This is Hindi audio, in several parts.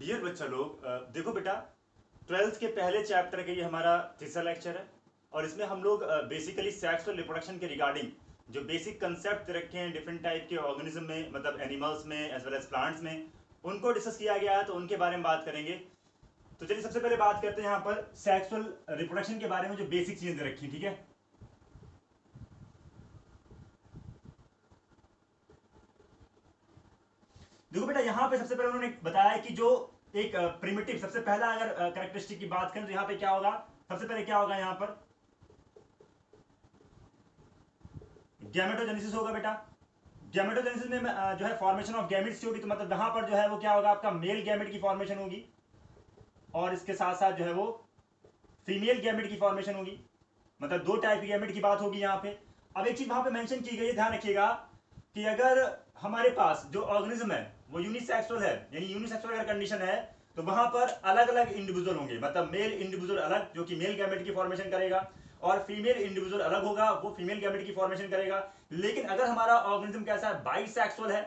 डियर बच्चा लोग, देखो बेटा, 12th के पहले चैप्टर का ये हमारा तीसरा लेक्चर है। और इसमें हम लोग बेसिकली सेक्स और रिप्रोडक्शन के रिगार्डिंग जो बेसिक कंसेप्ट रखे हैं डिफरेंट टाइप के ऑर्गेनिज्म में, मतलब एनिमल्स में एज वेल एज प्लांट्स में, उनको डिस्कस किया गया है, तो उनके बारे में बात करेंगे। तो चलिए सबसे पहले बात करते हैं यहाँ पर सेक्सुअल रिप्रोडक्शन के बारे में, जो बेसिक चीजें रखी, ठीक है। देखो बेटा, यहाँ पे सबसे पहले उन्होंने बताया कि जो एक प्रिमिटिव, सबसे पहला अगर कैरेक्टरिस्टिक की बात करें तो यहाँ पे क्या होगा, सबसे पहले क्या होगा यहाँ पर, गैमेटोजेनेसिस होगा बेटा। गैमेटोजेनेसिस में जो है फॉर्मेशन ऑफ गैमेट्स होगी, तो मतलब यहाँ पर जो है वो क्या होगा, आपका मेल गैमेट की फॉर्मेशन होगी, और इसके साथ साथ जो है वो फीमेल गैमेट की फॉर्मेशन होगी। मतलब दो टाइप की गैमेट की बात होगी यहाँ पे। अब एक चीज वहां पे मेंशन की गई है, ध्यान रखिएगा कि अगर हमारे पास जो ऑर्गेनिज्म है वो यूनिसेक्सुअल है, यानी यूनिसेक्सुअल अगर कंडीशन है, तो वहां पर अलग अलग इंडिविजुअल होंगे। मतलब मेल इंडिविजुअल अलग जो कि मेल गैमेट की फॉर्मेशन करेगा, और फीमेल इंडिविजुअल अलग होगा, वो फीमेल गैमेट की फॉर्मेशन करेगा। लेकिन अगर हमारा ऑर्गेनिज्म कैसा है, बाइसेक्सुअल है,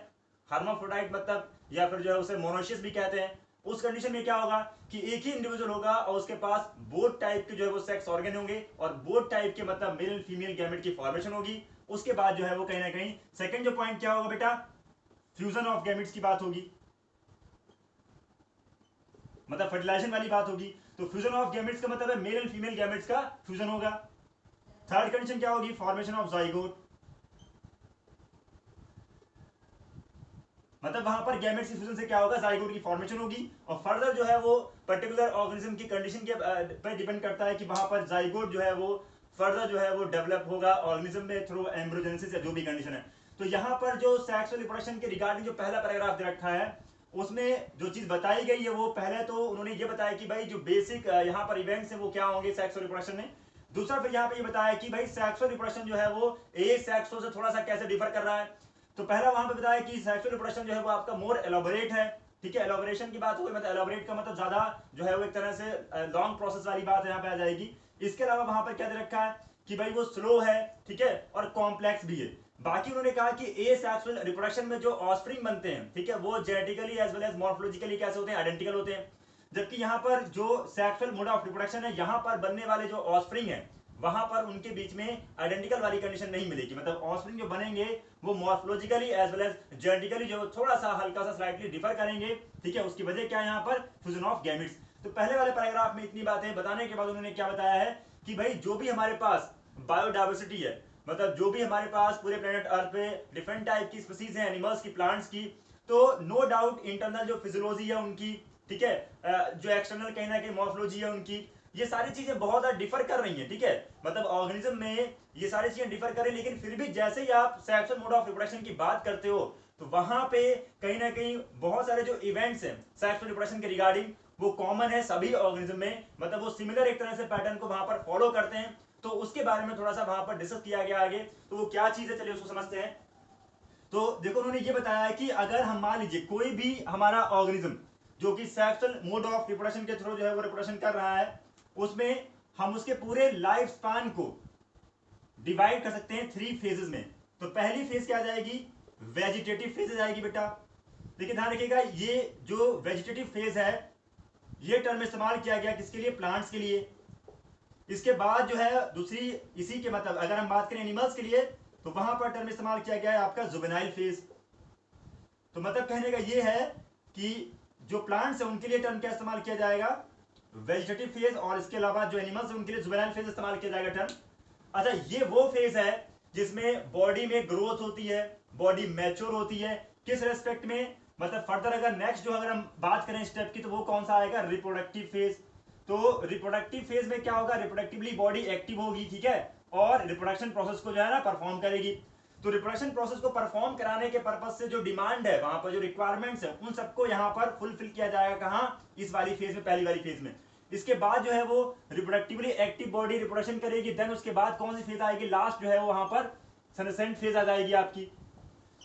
हर्माफ्रोडाइट मतलब, या फिर जो है उसे मोनोशियस भी कहते हैं, उस कंडीशन में क्या होगा कि एक ही इंडिविजुअल होगा और उसके पास बोथ टाइप के जो है वो सेक्स ऑर्गन होंगे, और बोथ टाइप के मतलब मेल फीमेल गैमेट की फॉर्मेशन होगी। उसके बाद जो है वो कहीं ना कहीं सेकंड जो पॉइंट क्या होगा बेटा, फ्यूजन ऑफ गैमेट्स की बात होगी, मतलब फर्टिलाइजेशन वाली बात होगी। तो फ्यूजन ऑफ गैमेट्स का मतलब है मेल एंड फीमेल गैमेट्स का फ्यूजन होगा। थर्ड कंडीशन क्या होगी, फॉर्मेशन ऑफ जाइगोट, मतलब वहां पर गैमेट्स की फ्यूजन से क्या होगा, जाइगोट की फॉर्मेशन होगी। और फर्दर जो है वो पर्टिकुलर ऑर्गेनिज्म की कंडीशन के पर डिपेंड करता है कि वहां पर जाइगोट जो है वो फर्दर जो है वो डेवलप होगा ऑर्गेनिज्म में थ्रू एम्ब्रोजेनेसिस या जो भी कंडीशन है। तो यहाँ पर जो सेक्सुअल रिप्रोडक्शन के रिगार्डिंग जो पहला पैराग्राफ दे रखा है, उसमें जो चीज बताई गई है वो पहले तो उन्होंने ये बताया कि भाई जो बेसिक यहाँ पर इवेंट्स हैं वो क्या होंगे सेक्सुअल रिप्रोडक्शन में। दूसरा फिर यहाँ पे ये बताया कि भाई सेक्सुअल रिप्रोडक्शन जो है वो ए सेक्सुअल से थोड़ा सा कैसे डिफर कर रहा है। तो पहला वहां पे बताया कि सेक्सुअल रिप्रोडक्शन जो है वो आपका मोर एलोबरेट है, ठीक है। एलोबरेशन की बात हो गई, मतलब एलोबरेट का मतलब ज्यादा जो है वो एक तरह से लॉन्ग प्रोसेस वाली बात यहाँ पे आ जाएगी। इसके अलावा वहां पर क्या दे रखा है कि भाई वो स्लो है, ठीक है, और कॉम्प्लेक्स भी है। बाकी उन्होंने कहा कि ए सेक्सुअल रिप्रोडक्शन में जो ऑफस्प्रिंग बनते हैं, ठीक है, वो genetically as well as morphologically कैसे होते हैं, आइडेंटिकल होते हैं। जबकि यहाँ पर जो सेक्सुअल मोड ऑफ रिप्रोडक्शन है, यहाँ पर बनने वाले जो ऑफस्प्रिंग है, वहां पर उनके बीच में आइडेंटिकल वाली कंडीशन नहीं मिलेगी। मतलब ऑफस्प्रिंग जो बनेंगे वो morphologically as well as genetically जो थोड़ा सा हल्का सा स्लाइटली डिफर करेंगे, ठीक है। उसकी वजह क्या है यहाँ पर, फ्यूजन ऑफ गैमेट्स। तो पहले वाले पैराग्राफ में इतनी बातें बताने के बाद उन्होंने क्या बताया है कि भाई जो भी हमारे पास बायोडाइवर्सिटी है, मतलब जो भी हमारे पास पूरे प्लेनेट अर्थ पे डिफरेंट टाइप की स्पीसीज हैं, एनिमल्स की, प्लांट्स की, तो नो डाउट इंटरनल जो फिजियोलॉजी है उनकी, ठीक है, जो एक्सटर्नल कहीं ना कहीं मॉर्फोलॉजी है उनकी, ये सारी चीजें बहुत ज्यादा डिफर कर रही हैं, ठीक है। मतलब ऑर्गेनिज्म में ये सारी चीजें डिफर कर रही है, लेकिन फिर भी जैसे ही आप सेक्सुअल मोड ऑफ रिप्रोडक्शन की बात करते हो, तो वहां पे कहीं ना कहीं बहुत सारे जो इवेंट्स हैं सेक्सुअल रिप्रोडक्शन के रिगार्डिंग, वो कॉमन है सभी ऑर्गेनिज्म में, मतलब वो सिमिलर एक तरह से पैटर्न को वहां पर फॉलो करते हैं। तो उसके बारे में थोड़ा सा वहां पर डिस्कस किया गया आगे। तो वो क्या चीज है, चलिए उसको समझते हैं। तो देखो उन्होंने ये बताया है कि अगर हम मान लीजिए कोई भी हमारा ऑर्गेनिज्म जो कि सेक्सुअल मोड ऑफ रिप्रोडक्शन के थ्रू जो है वो रिप्रोडक्शन कर रहा है, उसमें हम उसके पूरे लाइफ स्पान को डिवाइड कर सकते हैं 3 फेजेस में। तो पहली फेज क्या आ जाएगी, वेजिटेटिव फेज आ जाएगी बेटा। देखिए ध्यान रखिएगा, ये जो वेजिटेटिव फेज है, ये टर्म इस्तेमाल किया गया किसके लिए, प्लांट्स के लिए। इसके बाद जो है दूसरी, इसी के मतलब अगर हम बात करें एनिमल्स के लिए, तो वहां पर टर्म इस्तेमाल किया गया है आपका जुवेनाइल फेज। तो मतलब कहने का ये है कि जो प्लांट्स है उनके लिए टर्म क्या इस्तेमाल किया जाएगा, वेजिटेटिव फेज, और इसके अलावा जो एनिमल्स है उनके लिए जुवेनाइल फेज इस्तेमाल किया जाएगा टर्म। अच्छा, ये वो फेज है जिसमें बॉडी में ग्रोथ होती है, बॉडी मैच्योर होती है, किस रेस्पेक्ट में, मतलब फर्दर अगर नेक्स्ट जो अगर हम बात करें स्टेप की, तो वो कौन सा आएगा, रिप्रोडक्टिव फेज। तो रिप्रोडक्टिव फेज में क्या होगा, रिप्रोडक्टिवली बॉडी एक्टिव होगी, ठीक है, और रिप्रोडक्शन प्रोसेस को जो है ना परफॉर्म करेगी। तो रिप्रोडक्शन प्रोसेस को परफॉर्म कराने के पर्पज से जो डिमांड है, वहां पर जो रिक्वायरमेंट्स है, उन सबको यहाँ पर फुलफिल किया जाएगा, कहाँ, इस वाली फेज में, पहली वाली फेज में। इसके बाद जो है वो रिप्रोडक्टिवली एक्टिव बॉडी रिप्रोडक्शन करेगी। देन उसके बाद कौन सी फेज आएगी, लास्ट जो है वो वहां पर सेनेसेंट फेज आ जाएगी आपकी।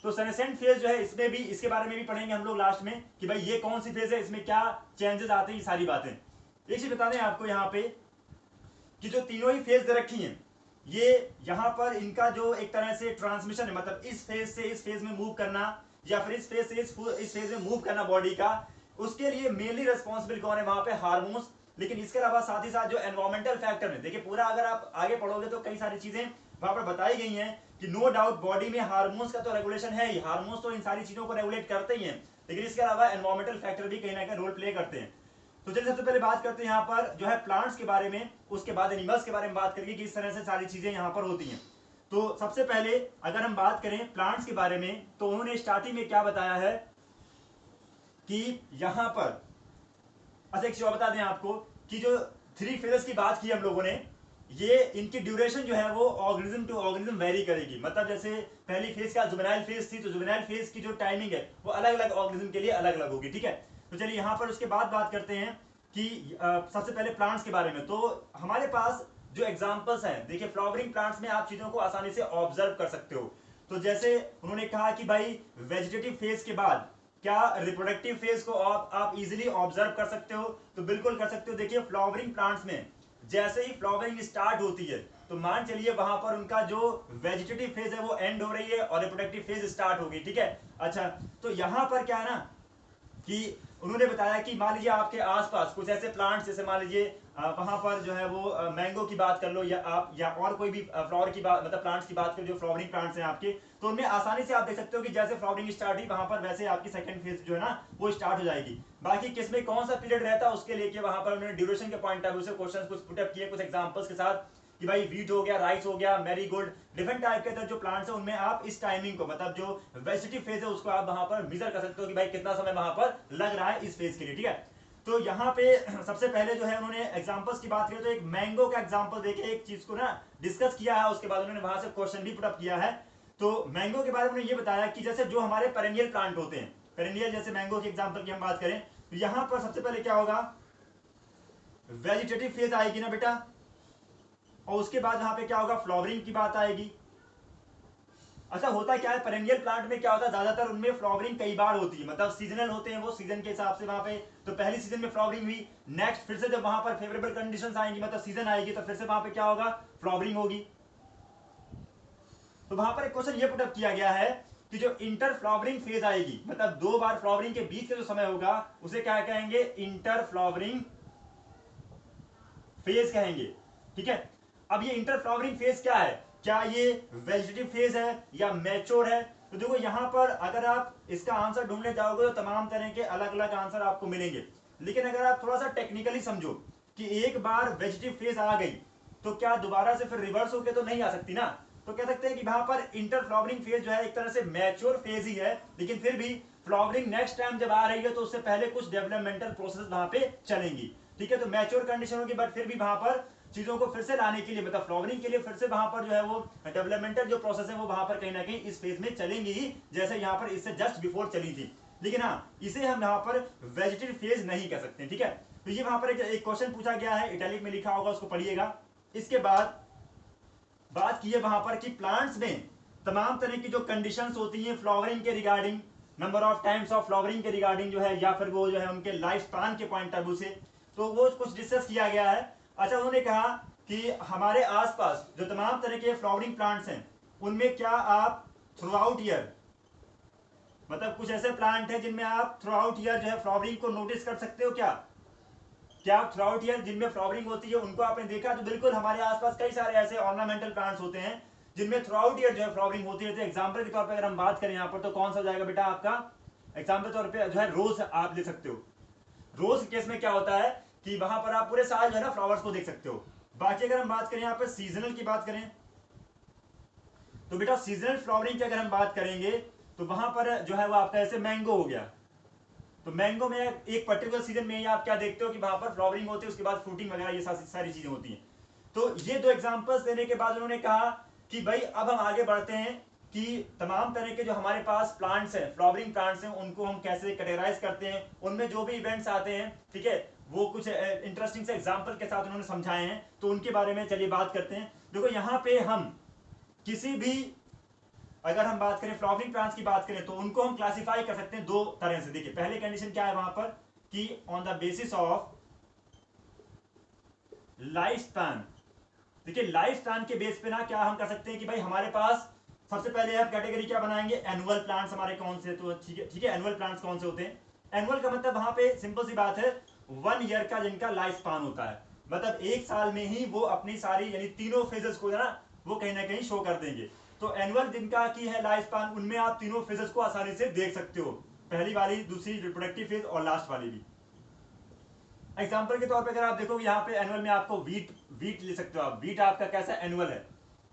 तो सेनेसेंट फेज जो है, इसमें भी, इसके बारे में भी पढ़ेंगे हम लोग लास्ट में कि भाई ये कौन सी फेज है, इसमें क्या चेंजेस आते हैं, ये सारी बातें। एक चीज बता दें आपको यहाँ पे कि जो तीनों ही फेज दे रखी हैं, ये यहां पर इनका जो एक तरह से ट्रांसमिशन है, मतलब इस फेज से इस फेज में मूव करना, या फिर इस फेज से इस फेज में मूव करना बॉडी का, उसके लिए मेनली रिस्पॉन्सिबल कौन है वहां पे? हार्मोन्स। लेकिन इसके अलावा साथ ही साथ जो एनवायरमेंटल फैक्टर है, देखिए पूरा अगर आप आगे पढ़ोगे तो कई सारी चीजें वहां पर बताई गई हैं कि नो डाउट बॉडी में हार्मोन्स का तो रेगुलेशन है ही, हार्मोन्स तो इन सारी चीजों को रेगुलेट करते ही हैं, लेकिन इसके अलावा एनवायरमेंटल फैक्टर भी कहीं ना कहीं रोल प्ले करते हैं। तो चलिए सबसे पहले बात करते हैं यहाँ पर जो है प्लांट्स के बारे में, उसके बाद एनिमल्स के बारे में बात करेंगे कि इस तरह से सारी चीजें यहाँ पर होती हैं। तो सबसे पहले अगर हम बात करें प्लांट्स के बारे में, तो उन्होंने स्टार्टिंग में क्या बताया है कि यहां पर, अच्छा एक चीज बता दें आपको कि जो 3 फेजेस की बात की हम लोगों ने, ये इनकी ड्यूरेशन जो है वो ऑर्गेनिज्म टू ऑर्गेनिज्म वेरी करेगी। मतलब जैसे पहली फेज का जुवेनाइल फेज थी, तो जुवेनाइल फेज की जो टाइमिंग है वो अलग अलग ऑर्गेनिज्म के लिए अलग अलग होगी, ठीक है। तो चलिए यहाँ पर उसके बाद बात करते हैं कि सबसे पहले प्लांट्स के बारे में। तो हमारे पास जो एग्जाम्पल्स हैं, देखिए फ्लावरिंग प्लांट्स में आप चीजों को आसानी से ऑब्जर्व कर सकते हो। तो जैसे उन्होंने कहा कि भाई वेजिटेटिव फेज के बाद क्या रिप्रोडक्टिव फेज को आप इजीली ऑब्जर्व कर सकते हो? तो बिल्कुल कर सकते हो। देखिए फ्लावरिंग प्लांट्स में जैसे ही फ्लावरिंग स्टार्ट होती है, तो मान चलिए वहां पर उनका जो वेजिटेटिव फेज है वो एंड हो रही है और रिप्रोडक्टिव फेज स्टार्ट हो गई, ठीक है। अच्छा, तो यहां पर क्या है ना कि उन्होंने बताया कि मान लीजिए आपके आसपास कुछ ऐसे प्लांट्स, जैसे मान लीजिए वहां पर जो है वो मैंगो की बात कर लो, या आप या और कोई भी फ्लावर की बात, मतलब प्लांट्स की बात कर, जो फ्लावरिंग प्लांट्स हैं आपके, तो उनमें आसानी से आप देख सकते हो कि जैसे फ्लावरिंग स्टार्ट हुई वहां पर वैसे आपकी सेकंड फेज जो है ना वो स्टार्ट हो जाएगी। बाकी किसमें कौन सा पीरियड रहता है उसके लेके वहां पर उन्होंने ड्यूरेशन के पॉइंट ऑफ व्यू से क्वेश्चन कुछ पुटअप किए, कुछ एग्जाम्पल्स के साथ कि भाई वीट हो गया, राइस हो गया, मैरीगोल्ड, डिफरेंट टाइप के जो प्लांट्स हैं उनमें आप इस टाइमिंग को, मतलब जो वेजिटेटिव फेज है उसको आप वहां पर मेजर कर सकते हो कि भाई कितना समय वहां पर लग रहा है इस फेज के लिए, ठीक है। तो यहाँ पे सबसे पहले जो है उन्होंने एग्जांपल्स की बात की, तो एक मैंगो का एग्जांपल देके एक चीज को ना डिस्कस किया है, उसके बाद उन्होंने वहां से क्वेश्चन भी पुटअप किया है। तो मैंगो के बारे में उन्होंने ये बताया कि जैसे जो हमारे पेरेनियल प्लांट होते हैं, पेरेनियल जैसे मैंगो के एग्जांपल की हम बात करें, तो यहाँ पर सबसे पहले क्या होगा, वेजिटेटिव फेज आएगी ना बेटा, और उसके बाद यहाँ पे क्या होगा, फ्लावरिंग की बात आएगी। अच्छा, होता क्या है पेरेनियल प्लांट में क्या होता है, ज्यादातर उनमें फ्लावरिंग कई बार होती है, मतलब सीजनल होते हैं वो, सीजन के हिसाब से वहां पे, तो पहली सीजन में फ्लावरिंग हुई, नेक्स्ट फिर से जब वहां पर फेवरेबल कंडीशंस आएंगी, मतलब सीजन आएगी, तो फिर से वहां पे क्या होगा, फ्लावरिंग होगी। तो वहां पर एक क्वेश्चन ये पुटअप किया गया है कि जो इंटर फ्लावरिंग फेज आएगी, मतलब 2 बार फ्लावरिंग के बीच का जो समय होगा उसे क्या कहेंगे, इंटर फ्लावरिंग फेज कहेंगे, ठीक है। अब ये इंटर फ्लावरिंग फेज क्या है, क्या ये वेजिटेटिव फेज है या मैच्योर है? तो देखो यहां पर अगर आप इसका आंसर ढूंढने जाओगे तो तमाम तरह के अलग अलग आंसर आपको मिलेंगे, लेकिन अगर आप थोड़ा सा टेक्निकली समझो कि एक बार वेजिटेटिव फेज आ गई तो क्या दोबारा से फिर रिवर्स होके तो नहीं आ सकती ना, तो कह सकते हैं कि वहां पर इंटर फ्लावरिंग फेज जो है एक तरह से मैच्योर फेज ही है, लेकिन फिर भी फ्लावरिंग नेक्स्ट टाइम जब आ रही है तो उससे पहले कुछ डेवलपमेंटल प्रोसेस वहां पे चलेंगी, ठीक है। तो मैच्योर कंडीशन होगी, बट फिर भी वहां पर चीजों को फिर से लाने के लिए, मतलब फ्लावरिंग के लिए फिर से वहां पर जो है वो डेवलपमेंटल जो प्रोसेस है वो वहां पर कहीं ना कहीं इस फेज में चलेंगी ही, जैसे यहाँ पर इससे जस्ट बिफोर चली थी। लेकिन हाँ, इसे हम यहाँ पर वेजिटेटिव फेज नहीं कह सकते, ठीक है। तो ये वहां पर एक क्वेश्चन पूछा गया है, इटैलिक में लिखा होगा, उसको पढ़िएगा। इसके बाद बात की है वहां पर कि प्लांट्स में तमाम तरह की जो कंडीशंस होती हैं फ्लावरिंग के regarding, number of times of flowering के रिगार्डिंग जो है, या फिर वो जो है उनके लाइफ स्पान के पॉइंट ऑफ व्यू से, तो वो कुछ डिस्कस किया गया है। अच्छा, उन्होंने कहा कि हमारे आसपास जो तमाम तरह के फ्लावरिंग प्लांट्स हैं उनमें क्या आप थ्रू आउट ईयर, मतलब कुछ ऐसे प्लांट हैं जिनमें आप थ्रू आउट ईयर जो है फ्लावरिंग को नोटिस कर सकते हो क्या थ्रू आउट ईयर जिनमें फ्लावरिंग होती है उनको आपने देखा? तो बिल्कुल हमारे आसपास कई सारे ऐसे ऑर्नामेंटल प्लांट्स होते हैं जिनमें थ्रू आउट ईयर जो है फ्लावरिंग होती है। एग्जांपल के तौर पे अगर हम बात करें यहाँ पर, तो कौन सा हो जाएगा बेटा आपका एग्जांपल तौर पे, जो है रोज आप ले सकते हो। रोज केस में क्या होता है कि वहां पर आप पूरे साल जो है ना फ्लावर्स को देख सकते हो। बाकी अगर हम बात करें यहाँ पर सीजनल की बात करें, तो बेटा सीजनल फ्लावरिंग की अगर हम बात करेंगे तो वहां पर जो है वो आपका ऐसे मैंगो हो गया, तो मैंगो में एक पर्टिकुलर सीजन में ही आप क्या देखते हो कि वहां पर फ्लावरिंग होती है, उसके बाद फ्रूटिंग वगैरह ये सारी चीजें होती हैं। तो ये 2 एग्जांपल्स देने के बाद उन्होंने कहा कि भाई अब हम आगे बढ़ते हैं कि तमाम तरह के जो हमारे पास प्लांट्स हैं, फ्लावरिंग प्लांट्स हैं, उनको हम कैसे कैटेगराइज करते हैं, उनमें जो भी इवेंट्स आते हैं, ठीक है, वो कुछ इंटरेस्टिंग से एग्जाम्पल के साथ उन्होंने समझाए हैं, तो उनके बारे में चलिए बात करते हैं। देखो यहाँ पे हम किसी भी, अगर हम बात करें फ्लावरिंग प्लांट्स की बात करें, तो उनको हम क्लासिफाई कर सकते हैं 2 तरह से। देखिए पहले कंडीशन क्या है वहां पर कि on the basis of life span, देखिए लाइफ स्पैन के बेस पे ना क्या हम कर सकते हैं कि भाई हमारे पास सबसे पहले हम कैटेगरी क्या बनाएंगे, एनुअल प्लांट्स हमारे कौन से, तो ठीक है एनुअल प्लांट्स कौन से होते हैं, एनुअल का मतलब वहां पे सिंपल सी बात है 1 ईयर का जिनका लाइफ स्पान होता है, मतलब एक साल में ही वो अपनी सारी यानी तीनों फेजेस को ना वो कहीं ना कहीं शो कर देंगे। तो एनुअल जिनका की है लाइफ स्पान, उनमें आप तीनों फेजेस को आसानी से देख सकते हो, पहली वाली, दूसरी रिप्रोडक्टिव फेज और लास्ट वाली भी। एग्जाम्पल के तौर पे अगर आप देखो यहाँ पे एनुअल में आपको वीट वीट ले सकते हो आप, वीट आपका कैसा एनुअल है।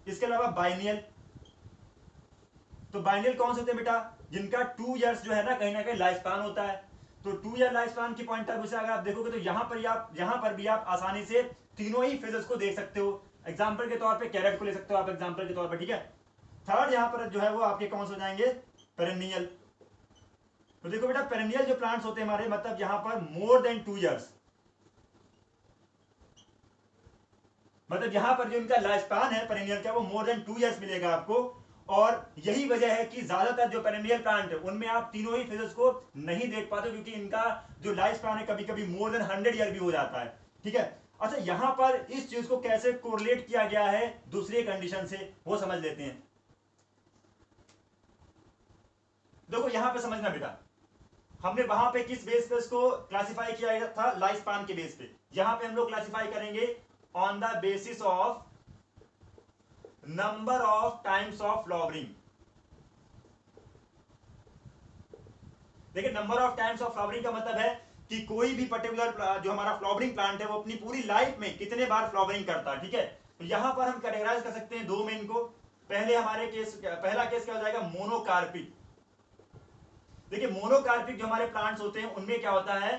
इसके अलावा बाइनियल, तो बाइनियल कौन से होते हैं बेटा, जिनका 2 इयर्स जो है ना कहीं लाइफ स्पान होता है। तो 2 ईयर लाइफ स्पान की पॉइंट ऑफ व्यू से अगर आप देखोगे तो यहाँ पर भी आप आसानी से तीनों ही फेजेस को देख सकते हो। एग्जाम्पल के तौर पे कैरेट को ले सकते हो आप एग्जाम्पल के तौर पे, ठीक है। थर्ड यहाँ पर जो है वो आपके कौन से हो जाएंगे, पेरेनियल। तो देखो बेटा पेरेनियल जो प्लांट्स होते हैं हमारे, मतलब यहाँ पर मोर देन 2 इयर्स, मतलब यहां पर जो इनका लाइफ स्पान है पेरेनियल का वो मोर देन 2 इयर्स मिलेगा आपको। और यही वजह है कि ज्यादातर जो पेरेनियल प्लांट है उनमें आप तीनों ही फेजेस को नहीं देख पाते, क्योंकि इनका जो लाइफ स्पान है कभी कभी मोर देन 100 ईयर भी हो जाता है, ठीक है। अच्छा यहां पर इस चीज को कैसे कोरिलेट किया गया है दूसरी कंडीशन से, वो समझ लेते हैं। देखो यहां पे समझना बेटा, हमने वहां पे किस बेस पे इसको क्लासिफाई किया गया था, लाइफ स्पान के बेस पे। यहां पे हम लोग क्लासिफाई करेंगे on the basis of number of times of flowering. देखिए number of times of flowering का मतलब है कि कोई भी पर्टिकुलर जो हमारा फ्लावरिंग प्लांट है वो अपनी पूरी लाइफ में कितने बार फ्लावरिंग करता है, ठीक है। तो यहां पर हम कैटेगराइज कर सकते हैं दो में इनको। पहले हमारे केस, पहला केस क्या हो जाएगा, मोनोकार्पिक। देखिए मोनोकार्पिक जो हमारे प्लांट्स होते हैं उनमें क्या होता है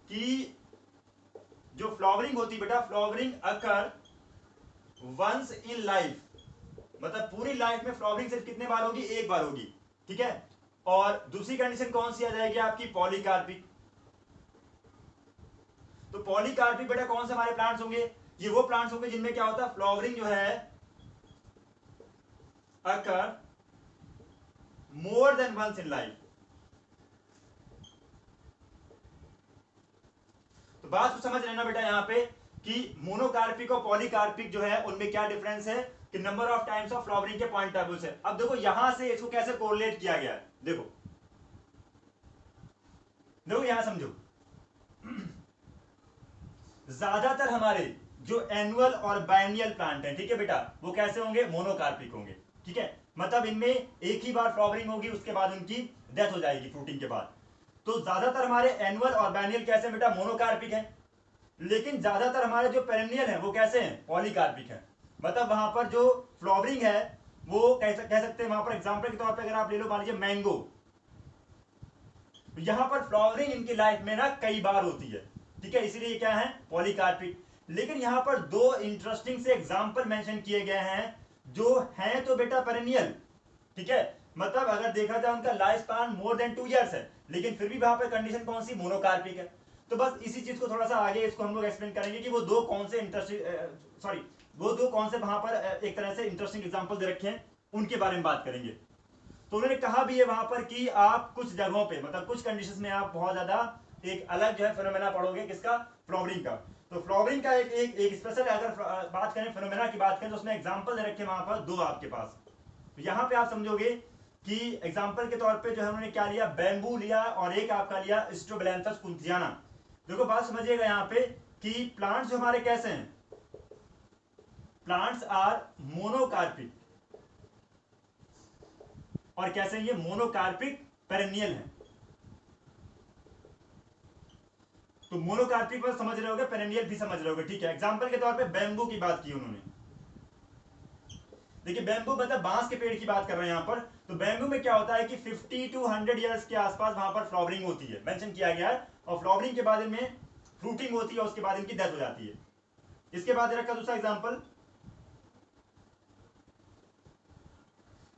कि जो फ्लावरिंग होती है बेटा, flowering occur once in life, मतलब पूरी लाइफ में फ्लावरिंग सिर्फ कितने बार होगी, एक बार होगी, ठीक है। और दूसरी कंडीशन कौन सी आ जाएगी आपकी, पॉलीकार्पिक। तो पॉलीकार्पिक बेटा कौन से हमारे प्लांट्स होंगे, ये वो प्लांट्स होंगे जिनमें क्या होता है, फ्लावरिंग जो है occur more than once in life. तो बात को समझ लेना बेटा यहां पे कि मोनोकार्पिक और पॉलीकार्पिक जो है उनमें क्या डिफरेंस है, कि number of times of flowering के पॉइंट ऑफ व्यू से। अब देखो यहां से इसको कैसे कोरिलेट किया गया है, देखो देखो यहां समझो। ज्यादातर हमारे जो एनुअल और बायनियल प्लांट है, ठीक है बेटा, वो कैसे होंगे, मोनोकार्पिक होंगे, ठीक है। मतलब इनमें एक ही बार फ्लावरिंग होगी, उसके बाद उनकी डेथ हो जाएगी फ्रूटिंग के बाद। तो ज्यादातर हमारे एनुअल और बायनियल कैसे बेटा, मोनोकार्पिक है। लेकिन ज्यादातर हमारे जो पेरेनियल है वो कैसे हैं, पॉलीकार्पिक है। मतलब वहां पर जो फ्लावरिंग है वो कह सकते हैं वहां पर एग्जांपल के तौर पे अगर आप ले लो मान लीजिए मैंगो, तो यहां पर फ्लावरिंग इनकी लाइफ में ना कई बार होती है, ठीक है, इसीलिए क्या है, पॉलीकार्पिक। लेकिन यहां पर दो इंटरेस्टिंग से एग्जांपल मेंशन किए गए हैं जो हैं तो बेटा पेरेनियल, ठीक है, मतलब अगर देखा जाए उनका life span more than 2 years है, लेकिन फिर भी वहां पर कंडीशन कौन सी, मोनोकार्पिक है। तो बस इसी चीज को थोड़ा सा आगे इसको हम लोग एक्सप्लेन करेंगे कि वो दो कौन से इंटरेस्टिंग वो दो कौन से वहां पर एक तरह से इंटरेस्टिंग एग्जांपल दे रखे हैं, उनके बारे में बात करेंगे। तो उन्होंने कहा भी है वहां पर कि आप कुछ जगहों पे, मतलब कुछ कंडीशंस में आप बहुत ज्यादा एक अलग जो है फिनोमेना पढ़ोगे, किसका, फ्लावरिंग का। तो फ्लावरिंग का एक स्पेशल अगर बात करें, फिनोमेना की बात करें, तो उसमें एग्जांपल दे रखे वहां पर दो आपके पास। तो यहां पे आप समझोगे कि एग्जांपल के तौर पे जो है उन्होंने क्या लिया, बैम्बू लिया और एक आपका लिया स्ट्रोबैलेंथस कुंथियाना। देखो बात समझिएगा यहाँ पे कि प्लांट्स जो हमारे कैसे हैं, प्लांट्स आर मोनोकार्पिक, और कैसे ये मोनोकार्पिक पेरेनियल है। तो मोनोकार्पिक पर समझ रहे होगे, पेरेनियल भी समझ रहे होगे, ठीक है। एग्जांपल के तौर पे बैम्बू की बात की उन्होंने, देखिए बैम्बू मतलब बांस के पेड़ की बात कर रहे हैं यहां पर। तो बैम्बू में क्या होता है कि 50 to 100 इयर्स के आसपास वहां पर फ्लावरिंग होती है, मेंशन किया गया है। और फ्लावरिंग के बाद इनमें फ्रूटिंग होती है, उसके बाद इनकी डेथ हो जाती है। इसके बाद रखा दूसरा एग्जांपल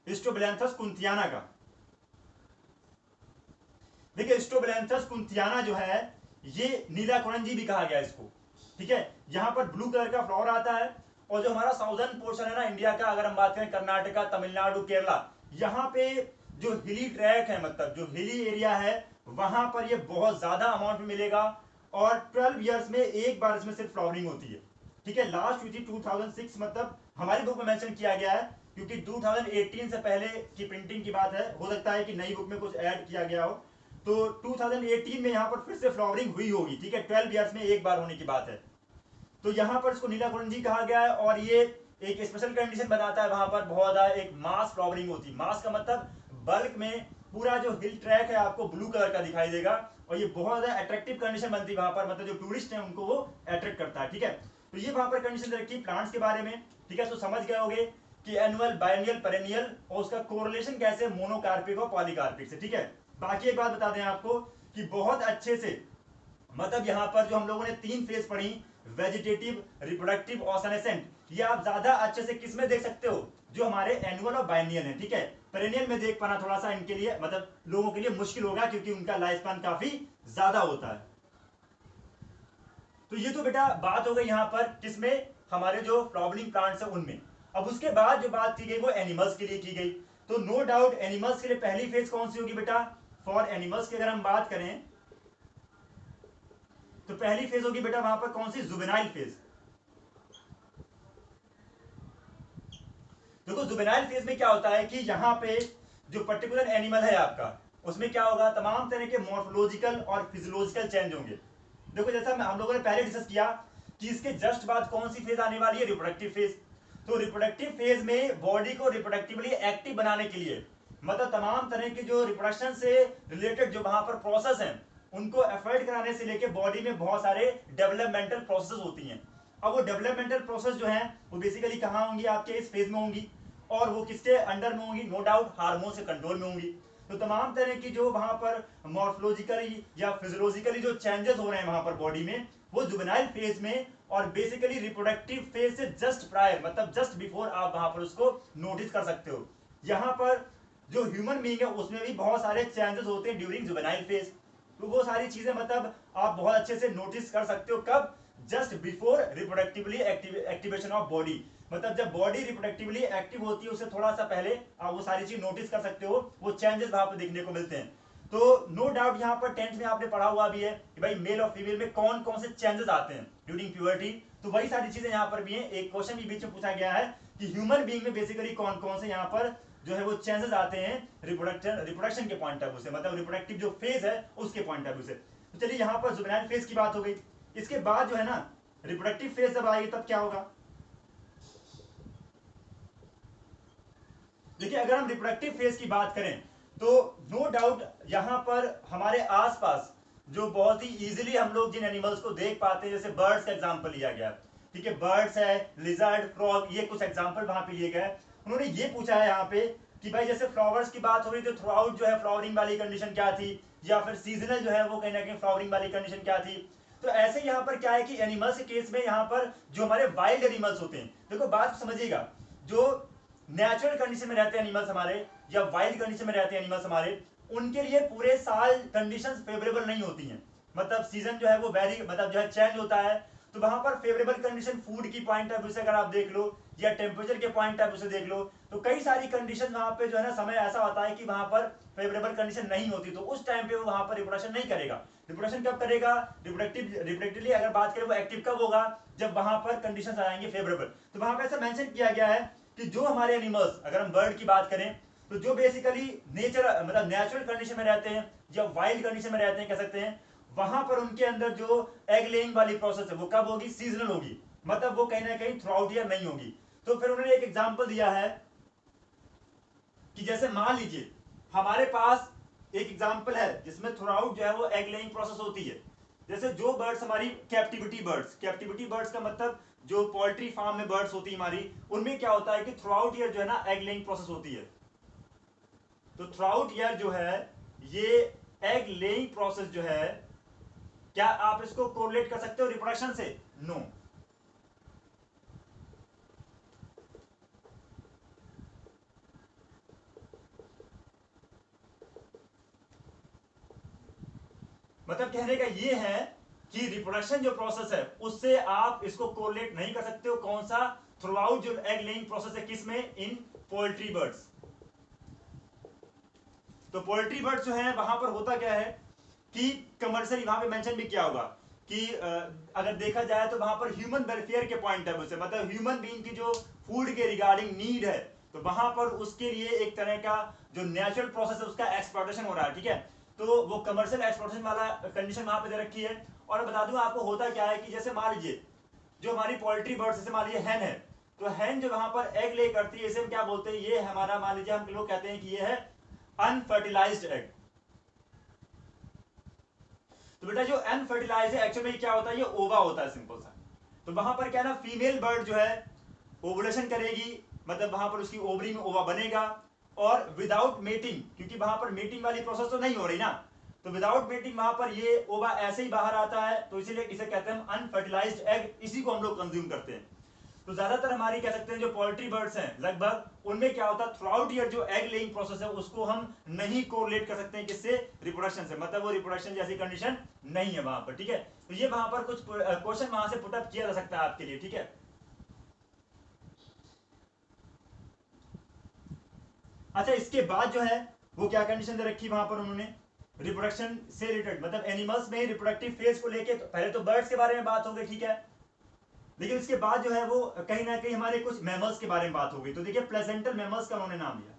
स्ट्रोबैलेंथस कुंथियाना का। देखिए स्ट्रोबैलेंथस कुंथियाना जो है ये नीला कुरंजी भी कहा गया है इसको, ठीक है। यहां पर ब्लू कलर का फ्लावर आता है। और जो हमारा साउदर्न पोर्शन है ना इंडिया का, अगर हम बात करें कर्नाटका, तमिलनाडु, केरला, यहाँ पे जो हिली ट्रैक है, मतलब जो हिली एरिया है, वहां पर ये बहुत ज्यादा अमाउंट में मिलेगा। और 12 इयर्स में एक बार इसमें सिर्फ फ्लावरिंग होती है, ठीक है। लास्ट हुई थी 2006, मतलब हमारी बुक में मेंशन किया गया है, क्योंकि 2018 से पहले की प्रिंटिंग की बात है, हो सकता है कि नई बुक में कुछ ऐड किया गया हो। तो 2018 में यहाँ पर फिर से फ्लावरिंग हुई होगी, ठीक है, 12 ईयर्स में एक बार होने की बात है। तो यहाँ पर इसको नीला कुरंजी कहा गया है, और ये एक स्पेशल कंडीशन बनाता है, वहां पर बहुत ज्यादा एक मास फ्लावरिंग होती है। मास का मतलब बल्क में पूरा जो हिल ट्रैक है आपको ब्लू कलर का दिखाई देगा, और ये बहुत ज्यादा अट्रैक्टिव कंडीशन बनती है वहां पर, मतलब जो टूरिस्ट है उनको वो अट्रैक्ट करता है, ठीक है। तो ये वहां पर कंडीशन रखी प्लांट्स के बारे में, ठीक है। तो समझ गए होंगे कि एनुअल, बायनियल, पेरेनियल, और उसका कोरिलेशन कैसे मोनोकार्पिक और पॉलीकार्पिक से, ठीक है। बाकी एक बात बता दें आपको कि बहुत अच्छे से, मतलब यहाँ पर जो हम लोगों ने 3 फेज पढ़ी, वेजिटेटिव, रिप्रोडक्टिव और सेनेसेंट, ये आप ज्यादा अच्छे से किस में देख सकते हो, जो हमारे एनुअल और बायनियल है, ठीक है। पेरेनियल में देख पाना थोड़ा सा इनके लिए, मतलब लोगों के लिए मुश्किल होगा, क्योंकि उनका लाइफ स्पैन काफी ज्यादा होता है। तो ये तो बेटा बात हो गई यहाँ पर किसमें, हमारे जो फ्लावरिंग प्लांट्स है उनमें। अब उसके बाद जो बात की गई वो एनिमल्स के लिए की गई। तो नो डाउट एनिमल्स के लिए पहली फेज कौन सी होगी बेटा, फॉर एनिमल्स की अगर हम बात करें तो पहली फेज होगी बेटा वहां पर कौन सी, जुवेनाइल फेज। देखो जुवेनाइल फेज में क्या होता है कि यहाँ पे जो पर्टिकुलर एनिमल है आपका, उसमें क्या होगा, तमाम तरह के मॉर्फोलॉजिकल और फिजियोलॉजिकल चेंज होंगे। देखो जैसा हम लोगों ने पहले डिस्कस किया कि इसके जस्ट बाद कौन सी फेज आने वाली है, रिप्रोडक्टिव फेज। तो रिप्रोडक्टिव फेज में बॉडी को रिप्रोडक्टिवली एक्टिव बनाने के लिए, मतलब तमाम तरह के जो रिप्रोडक्शन से रिलेटेड जो वहां पर प्रोसेस हैं उनको एफर्ट कराने से लेके बॉडी में बहुत सारे डेवलपमेंटल प्रोसेस होती हैं। अब वो डेवलपमेंटल प्रोसेस जो है वो बेसिकली कहाँ होंगी, आपके इस फेज में होंगी, और वो किसके अंडर में होंगी, नो डाउट हार्मोन से कंट्रोल में होंगी। तो तमाम तरह की जो वहां पर मॉर्फोलॉजिकली या फिजियोलॉजिकली जो चेंजेस हो रहे हैं वहां पर बॉडी में, वो जुवेनाइल फेज में और बेसिकली रिप्रोडक्टिव फेज से जस्ट प्रायर, मतलब जस्ट बिफोर आप वहां पर उसको नोटिस कर सकते हो। यहां पर जो ह्यूमन बीइंग है उसमें भी बहुत सारे चेंजेस होते हैं ड्यूरिंग जुवेनाइल फेज। तो वो सारी चीजें मतलब आप बहुत अच्छे से नोटिस कर सकते हो, कब, just before reproductively activation of body, मतलब जब बॉडी रिप्रोडक्टिवली एक्टिव होती है उससे थोड़ा सा पहले आप वो सारी चीज नोटिस कर सकते हो, वो चेंजेस वहां पर देखने को मिलते हैं। तो नो डाउट यहाँ पर 10th में आपने पढ़ा हुआ भी है कि भाई मेल और फीमेल में कौन कौन से चेंजेस आते हैं ड्यूरिंग प्यूबर्टी, तो वही सारी चीजें यहाँ पर भी हैं। एक क्वेश्चन भी बीच में पूछा गया है कि ह्यूमन बीइंग में बेसिकली कौन कौन से यहाँ पर जो है वो चेंजेस आते हैं रिप्रोडक्शन के पॉइंट ऑफ व्यू से, मतलब रिप्रोडक्टिव जो फेज है उसके पॉइंट ऑफ व्यू से। तो चलिए यहाँ पर जुवेनाइल फेज की बात हो गई। इसके बाद जो है ना रिप्रोडक्टिव फेज जब आएगी तब क्या होगा, देखिए अगर हम रिप्रोडक्टिव फेज की बात करें तो नो डाउट यहां पर हमारे आसपास जो बहुत ही इजीली हम लोग जिन एनिमल्स को देख पाते हैं, जैसे बर्ड्स का एग्जांपल लिया गया, ठीक है, बर्ड्स है, लिजर्ड, फ्रॉग, ये कुछ एग्जांपल वहां पे लिए गए। उन्होंने ये पूछा है यहाँ पे कि भाई जैसे फ्लावर्स की बात हो रही, तो थ्रू आउट जो है फ्लावरिंग वाली कंडीशन क्या थी, या फिर सीजनल जो है वो कहीं ना कहीं फ्लावरिंग वाली कंडीशन क्या थी। तो ऐसे यहाँ पर क्या है कि एनिमल्स के केस में यहाँ पर जो हमारे वाइल्ड एनिमल्स होते हैं, देखो बात समझिएगा, जो नेचुरल कंडीशन में रहते हैं एनिमल्स हमारे, या वाइल्ड कंडीशन में रहते हैं एनिमल्स हमारे, उनके लिए पूरे साल कंडीशंस फेवरेबल नहीं होती हैं। मतलब सीजन जो है वो वेरी, मतलब जो है चेंज होता है। तो वहां पर फेवरेबल कंडीशन फूड की पॉइंट ऑफ व्यू से अगर आप देख लो, या टेम्परेचर के पॉइंट ऑफ व्यू से देख लो, तो कई सारी कंडीशन वहां पे जो है ना समय ऐसा होता है कि वहां पर फेवरेबल कंडीशन नहीं होती, तो उस टाइम पे वो वहां पर रिप्रोडक्शन नहीं करेगा। रिप्रोडक्शन कब करेगा, रिप्रोडक्टिवली अगर बात करें वो एक्टिव कब होगा, जब वहां पर कंडीशन आएंगे फेवरेबल। तो वहां पर ऐसा मेंशन किया गया है कि जो हमारे एनिमल्स, अगर हम बर्ड की बात करें तो जो बेसिकली नेचर, मतलब नेचुरल कंडीशन में रहते हैं या वाइल्ड कंडीशन में रहते हैं कह सकते हैं, वहां पर उनके अंदर जो एग लेइंग वाली प्रोसेस है वो कब होगी, सीजनल होगी, मतलब वो कहीं ना कहीं थ्रू आउट ईयर नहीं होगी। तो फिर उन्होंने एक एग्जांपल दिया है कि जैसे मान लीजिए हमारे पास एक एग्जांपल है जिसमें थ्रू आउट जो है वो एग लेइंग प्रोसेस होती है। जैसे जो बर्ड्स हमारी कैप्टिविटी बर्ड्स का मतलब जो पोल्ट्री फार्म में बर्ड्स होती है हमारी, उनमें क्या होता है कि थ्रू आउट ईयर जो है ना एग लेइंग प्रोसेस होती है। तो थ्रू आउट ईयर जो है ये एग लेइंग प्रोसेस जो है, क्या आप इसको कोरिलेट कर सकते हो रिप्रोडक्शन से, नो। मतलब कहने का ये है कि रिप्रोडक्शन जो प्रोसेस है उससे आप इसको कोरिलेट नहीं कर सकते हो, कौन सा, थ्रू आउट जो एग लेइंग प्रोसेस है, किसमें, इन पोल्ट्री बर्ड्स। तो पोल्ट्री बर्ड्स जो है वहां पर होता क्या है कि कमर्शियली, वहां पे मेंशन भी किया होगा कि अगर देखा जाए तो वहां पर ह्यूमन वेलफेयर के पॉइंट ऑफ व्यू से, मतलब ह्यूमन बीइंग की जो फूड के रिगार्डिंग नीड है, तो वहां पर उसके लिए एक तरह का जो नेचुरल प्रोसेस है उसका एक्सप्लॉयटेशन हो रहा है, ठीक है। तो वो कमर्शियल एक्सप्लोटेशन वाला कंडीशन वहां पे दे रखी है। और मैं बता दूं आपको होता क्या है कि जैसे मान लीजिए जो हमारी पोल्ट्री बर्ड्स, जैसे मान लीजिए हैन है, तो हैन जो वहां पर एग ले करती है, इसे हम क्या बोलते हैं, ये हमारा, मान लीजिए हम लोग कहते हैं कि ये है अनफर्टिलाइज्ड एग। तो बेटा जो अनफर्टिलाइज्ड है एक्चुअली में क्या होता है, ये ओवा होता है, सिंपल सा। तो वहां पर क्या ना, फीमेल बर्ड जो है ओवुलेशन करेगी, मतलब वहां पर उसकी ओवरी में ओवा बनेगा, और विदाउट मेटिंग, क्योंकि वहां पर मेटिंग वाली प्रोसेस तो नहीं हो रही ना, तो विदाउट मेटिंग वहां पर ये ओवा ऐसे ही बाहर आता है, तो इसीलिए इसे कहते हैं अनफर्टिलाइज्ड एग, इसी को हम लोग कंज्यूम करते हैं। तो ज्यादातर हमारी कह सकते हैं जो पोल्ट्री बर्ड्स हैं लगभग, उनमें क्या होता है, थ्रू आउट ईयर जो एग लेइंग प्रोसेस है उसको हम नहीं कोरिलेट कर सकते हैं किससे, रिप्रोडक्शन से, मतलब वो रिप्रोडक्शन जैसी कंडीशन नहीं है वहां पर, ठीक है। तो ये वहां पर कुछ क्वेश्चन वहां से पुटअप किया जा सकता है आपके लिए, ठीक है। अच्छा, इसके बाद जो है वो क्या कंडीशन दे रखी वहां पर उन्होंने, रिप्रोडक्शन से रिलेटेड, मतलब एनिमल्स में रिप्रोडक्टिव फेज को लेके, तो पहले तो बर्ड्स के बारे में बात हो गई, ठीक है, लेकिन उसके बाद जो है वो कहीं ना कहीं हमारे कुछ मैमल्स के बारे में बात हो गई। तो देखिए प्लेजेंटल मैमल्स का उन्होंने नाम दिया।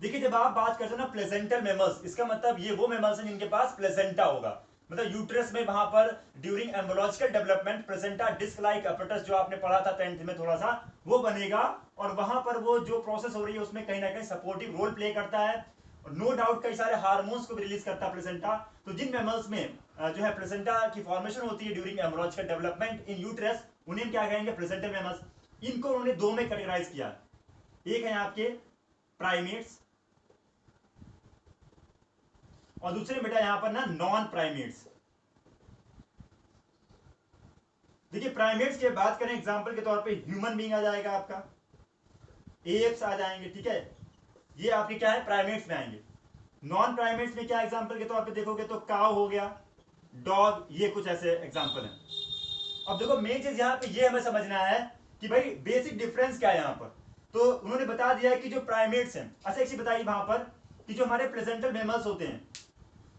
देखिए जब आप बात करते हो ना प्लेजेंटल मैमल्स, इसका मतलब ये वो मैमल्स हैं जिनके पास प्लेजेंटा होगा, मतलब यूट्रस में वहां पर during embryological development placenta disc like apparatus, जो आपने पढ़ा था 10th में थोड़ा सा, वो बनेगा, और वहां पर वो जो प्रोसेस हो रही है उसमें कहीं ना कहीं सपोर्टिव रोल प्ले करता है, और नो डाउट कई सारे हार्मोन्स को भी रिलीज करता है प्लेसेंटा। तो जिन मैमल्स में जो है प्लेसेंटा की फॉर्मेशन होती है during embryological development in uterus, उन्हें क्या कहेंगे, प्लेसेंटल मैमल्स। इनको उन्होंने दो में कैटेगराइज किया, एक है आपके प्राइमेट्स, और दूसरे बेटा यहां पर ना नॉन प्राइमेट्स। देखिए प्राइमेट्स की बात करें एग्जांपल के तौर पे ह्यूमन बीइंग आ जाएगा आपका, एप्स आ जाएंगे, ठीक है, ये आपके क्या है, प्राइमेट्स में आएंगे। नॉन प्राइमेट्स में क्या एग्जांपल के तौर पे देखोगे तो काउ हो गया, डॉग, ये कुछ ऐसे एग्जांपल हैं। अब देखो मेन चीज यहां पे ये हमें समझना है कि भाई बेसिक डिफरेंस क्या है यहां पर। तो उन्होंने बता दिया कि जो प्राइमेट्स हैं, अच्छा एक चीज बताइए वहां पर कि जो हमारे प्लेजेंटल मैमल्स होते हैं,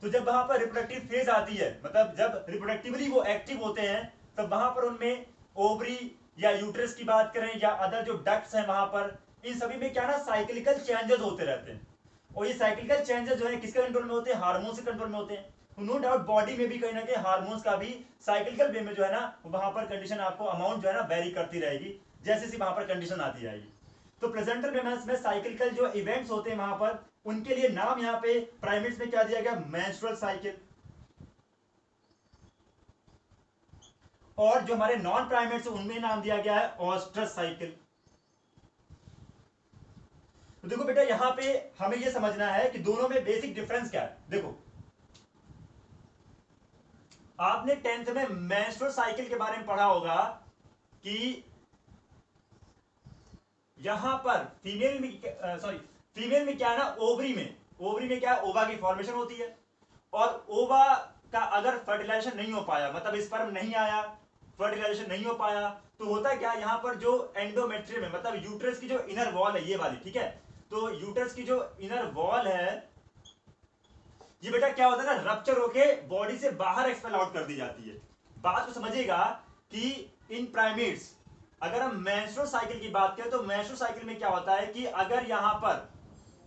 तो जब वहां पर रिप्रोडक्टिव फेज आती है, मतलब जब रिप्रोडक्टिवली वो एक्टिव होते हैं, तब वहां पर उनमें ओवरी या यूट्रस की बात करें या अदर जो डक्ट्स हैं वहां पर, इन सभी में क्या ना साइक्लिकल चेंजेस होते रहते हैं, और ये साइक्लिकल चेंजेस जो है किसके कंट्रोल में होते हैं, हार्मोन के कंट्रोल में होते हैं। नो डाउट बॉडी में भी कहीं ना कहीं हार्मोन्स का भी साइक्लिकल वे में जो है ना वहां पर कंडीशन आपको अमाउंट जो है ना वेरी करती रहेगी, जैसे सी वहां पर कंडीशन आती रहेगी। तो प्रेजेंटल मेमल्स में साइक्लिकल जो इवेंट्स होते हैं वहां पर, उनके लिए नाम यहां पे प्राइमेट्स में क्या दिया गया, मेंस्ट्रुअल साइकिल, और जो हमारे नॉन प्राइमेट्स उनमें नाम दिया गया है ऑस्ट्रस साइकिल। तो देखो बेटा यहां पे हमें यह समझना है कि दोनों में बेसिक डिफरेंस क्या है। देखो आपने 10th में मेंस्ट्रुअल साइकिल के बारे में पढ़ा होगा कि यहां पर फीमेल में फीमेल में क्या है ना, ओवरी में क्या है, ओवा की फॉर्मेशन होती है, और ओवा का अगर फर्टिलाइजेशन नहीं हो पाया, मतलब स्पर्म नहीं आया, फर्टिलाइजेशन नहीं हो पाया, तो होता क्या, यहां पर जो एंडोमेट्रियम है, मतलब यूट्रस की जो इनर वॉल है ये वाली, ठीक है, तो यूट्रस की जो इनर वॉल है, ये बेटा क्या होता है ना, रप्चर होके बॉडी से बाहर एक्सपेल आउट कर दी जाती है। बात को समझिएगा कि इन प्राइमेट्स, अगर हम मेंस्ट्रुअल साइकिल की बात करें तो मेंस्ट्रुअल साइकिल में क्या होता है कि अगर यहां पर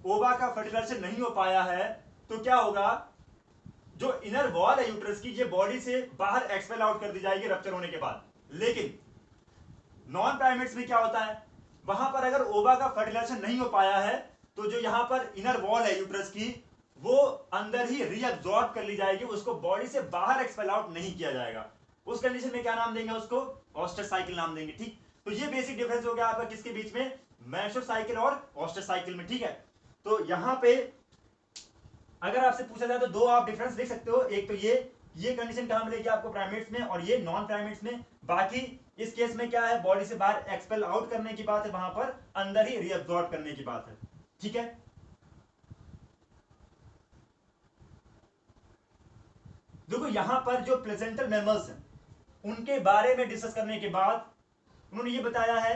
ओवा का फर्टिलाइजेशन नहीं हो पाया है, तो क्या होगा, जो इनर वॉल है यूट्रस की, ये बॉडी से बाहर एक्सपेल आउट कर दी जाएगी रप्चर होने के बाद। लेकिन नॉन प्राइमेट्स में क्या होता है, वहां पर अगर ओवा का फर्टिलाइजेशन नहीं हो पाया है, तो जो यहां पर इनर वॉल है यूट्रस की, वो अंदर ही रीअब्सॉर्ब कर ली जाएगी, उसको बॉडी से बाहर एक्सपेल आउट नहीं किया जाएगा। उस कंडीशन में क्या नाम देंगे, उसको ऑस्टर साइकिल नाम देंगे, ठीक। तो ये बेसिक डिफरेंस हो गया आपका किसके बीच में, मेंस्ट्रुअल साइकिल और ऑस्टर साइकिल में, ठीक है। तो यहां पे अगर आपसे पूछा जाए तो दो आप डिफरेंस देख सकते हो, एक तो ये कंडीशन कहां मिलेगी आपको, प्राइमेट्स में, और ये नॉन प्राइमेट्स में। बाकी इस केस में क्या है, बॉडी से बाहर एक्सपेल आउट करने की बात है, वहां पर अंदर ही रीअब्सॉर्ब करने की बात है, ठीक है। देखो यहां पर जो प्लेसेंटल मैमल्स हैं उनके बारे में डिस्कस करने के बाद उन्होंने ये बताया है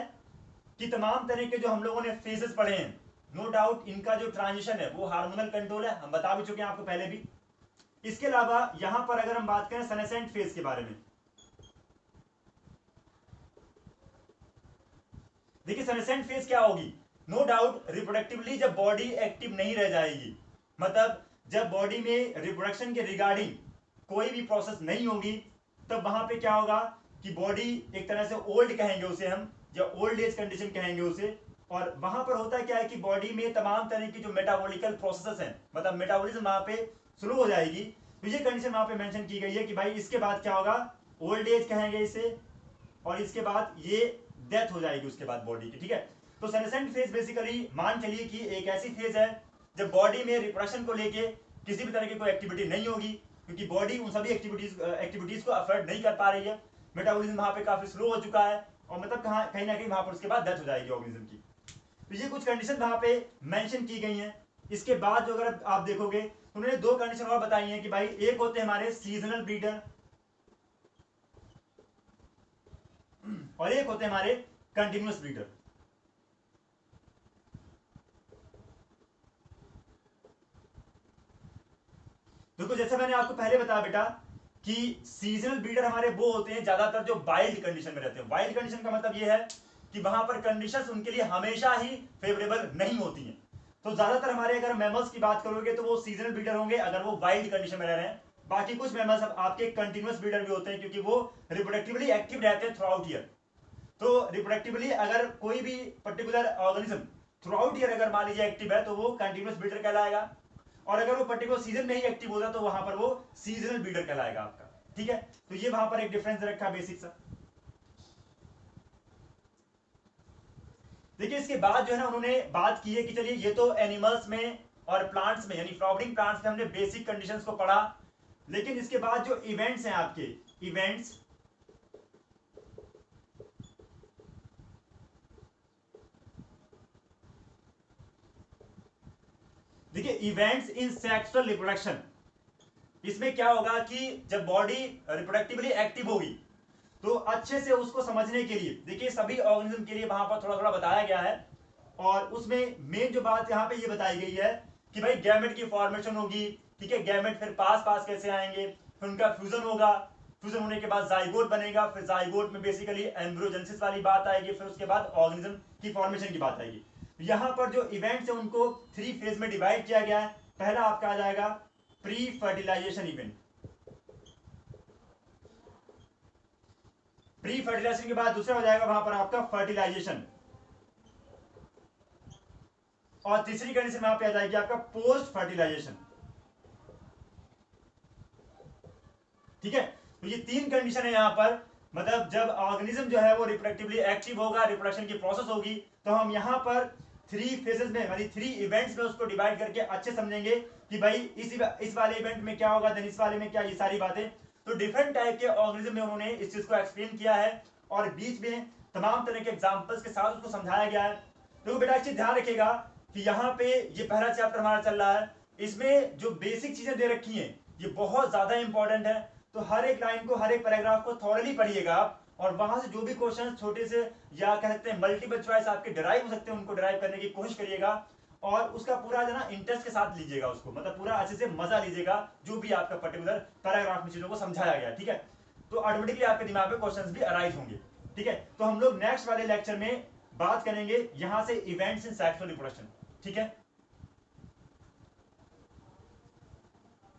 कि तमाम तरह के जो हम लोगों ने फेजेस पढ़े हैं, नो डाउट इनका जो ट्रांजिशन है वो हार्मोनल कंट्रोल है, हम बता भी चुके हैं आपको पहले भी। इसके अलावा यहां पर अगर हम बात करें सनेसेंट फेज के बारे में, देखिए सनेसेंट फेज क्या होगी, नो डाउट रिप्रोडक्टिवली जब बॉडी एक्टिव नहीं रह जाएगी, मतलब जब बॉडी में रिप्रोडक्शन के रिगार्डिंग कोई भी प्रोसेस नहीं होगी, तब वहां पे क्या होगा कि बॉडी एक तरह से ओल्ड कहेंगे उसे हम, या ओल्ड एज कंडीशन कहेंगे उसे। और वहां पर होता क्या है कि बॉडी में तमाम तरह की जो मेटाबॉलिकल प्रोसेसेस हैं, मतलब मेटाबॉलिज्म वहां पे स्लो हो जाएगी। तो ये कंडीशन वहां पे मेंशन की गई है कि भाई इसके बाद क्या होगा, ओल्ड एज कहेंगे इसे, और इसके बाद ये डेथ हो जाएगी उसके बाद बॉडी की, ठीक है। तो सेनेसेंट फेज बेसिकली मान चलिए कि एक ऐसी फेज है जब बॉडी में रिप्रोडक्शन को लेके किसी भी तरह की कोई एक्टिविटी नहीं होगी, क्योंकि बॉडी उन सभी एक्टिविटीज को अफोर्ड नहीं कर पा रही है, मेटाबॉलिज्म वहां पे काफी स्लो हो चुका है, और मतलब कहीं ना कहीं वहां पर उसके बाद डेथ हो जाएगी ऑर्गेनिज्म की। तो ये कुछ कंडीशन वहां पे मेंशन की गई हैं। इसके बाद जो अगर आप देखोगे तो उन्होंने दो कंडीशन और बताई हैं कि भाई एक होते हैं हमारे सीजनल ब्रीडर और एक होते हैं हमारे कंटिन्यूअस ब्रीडर। देखो जैसे मैंने आपको पहले बताया बेटा कि सीजनल ब्रीडर हमारे वो होते हैं ज्यादातर जो वाइल्ड कंडीशन में रहते हैं। वाइल्ड कंडीशन का मतलब ये है कि वहां पर कंडीशंस उनके लिए हमेशा ही फेवरेबल नहीं होती हैं। तो ज्यादातर हमारे अगर मैमल्स की बात करोगे तो वो सीजनल ब्रीडर होंगे अगर वो वाइल्ड कंडीशन में रह रहे हैं। बाकी कुछ मैमल्स आपके कंटिन्यूअस ब्रीडर भी होते हैं क्योंकि वो रिप्रोडक्टिवली एक्टिव रहते हैं थ्रू आउट ईयर। तो रिप्रोडक्टिवली अगर कोई भी particular organism through out year अगर मान लीजिए एक्टिव है तो वो कंटिन्यूअस ब्रीडर कहलाएगा, और अगर वो पर्टिकुलर सीजन में ही एक्टिव होता तो वहां पर वो सीजनल ब्रीडर कहलाएगा आपका, ठीक है। तो ये वहां पर एक डिफरेंस रखा बेसिक सा। देखिए इसके बाद जो है ना उन्होंने बात की है कि चलिए ये तो एनिमल्स में और प्लांट्स में यानी फ्लावरिंग प्लांट्स में हमने बेसिक कंडीशंस को पढ़ा, लेकिन इसके बाद जो इवेंट्स हैं आपके इवेंट्स, देखिए इवेंट्स इन सेक्सुअल रिप्रोडक्शन, इसमें क्या होगा कि जब बॉडी रिप्रोडक्टिवली एक्टिव होगी तो अच्छे से उसको समझने के लिए देखिए सभी ऑर्गेनिज्म के लिए वहां पर थोड़ा थोड़ा बताया गया है, और उसमें मेन जो बात यहां पे ये बताई गई है कि भाई गैमेट की फॉर्मेशन होगी, ठीक है। गैमेट फिर पास पास कैसे आएंगे, फिर उनका फ्यूजन होगा, फ्यूजन होने के बाद जाइगोट बनेगा, फिर जाइगोट में बेसिकली एम्ब्रियोजेनेसिस वाली बात आएगी, फिर उसके बाद ऑर्गेनिज्म की फॉर्मेशन की बात आएगी। यहां पर जो इवेंट्स है उनको 3 फेज में डिवाइड किया गया है। पहला आपका आ जाएगा pre fertilization event. Pre fertilization के बाद दूसरा हो जाएगा वहां पर आपका फर्टिलाइजेशन, और तीसरी कंडीशन वहां पे आ जाएगी आपका पोस्ट फर्टिलाइजेशन, ठीक है। तो ये 3 कंडीशन है यहां पर, मतलब जब ऑर्गेनिज्म जो है वो रिप्रोडक्टिवली एक्टिव होगा, रिप्रोडक्शन की प्रोसेस होगी, तो हम यहां पर 3 फेजेस में यानी 3 इवेंट्स में उसको डिवाइड करके अच्छे समझेंगे कि भाई इस वाले इवेंट में क्या होगा, देन इस वाले में क्या, ये सारी बातें। तो डिफरेंट टाइप के ऑर्गेनिज्म में उन्होंने इस चीज को एक्सप्लेन किया है, और बीच में तमाम तरह के एग्जांपल्स के साथ उसको समझाया गया है। तो बेटा एक चीज ध्यान रखिएगा कि यहाँ पे ये पहला चैप्टर हमारा चल रहा है, इसमें जो बेसिक चीजें दे रखी हैं ये बहुत ज्यादा इंपॉर्टेंट है। तो हर एक लाइन को, हर एक पैराग्राफ को थॉरली पढ़िएगा आप, और वहां से जो भी क्वेश्चन छोटे से या कह सकते हैं मल्टीपल चॉइस आपके डिराइव हो सकते हैं उनको डिराइव करने की कोशिश करिएगा, और उसका पूरा जो ना इंटरेस्ट के साथ लीजिएगा उसको, मतलब पूरा अच्छे से मजा लीजिएगा जो भी आपका पर्टिकुलर पैराग्राफ में चीजों को समझाया गया, ठीक है। तो ऑटोमेटिकली आपके दिमाग में क्वेश्चंस भी अराइज होंगे, ठीक है। तो हम लोग नेक्स्ट वाले लेक्चर में बात करेंगे यहां से इवेंट्स इन सेक्सुअल रिप्रोडक्शन, ठीक है।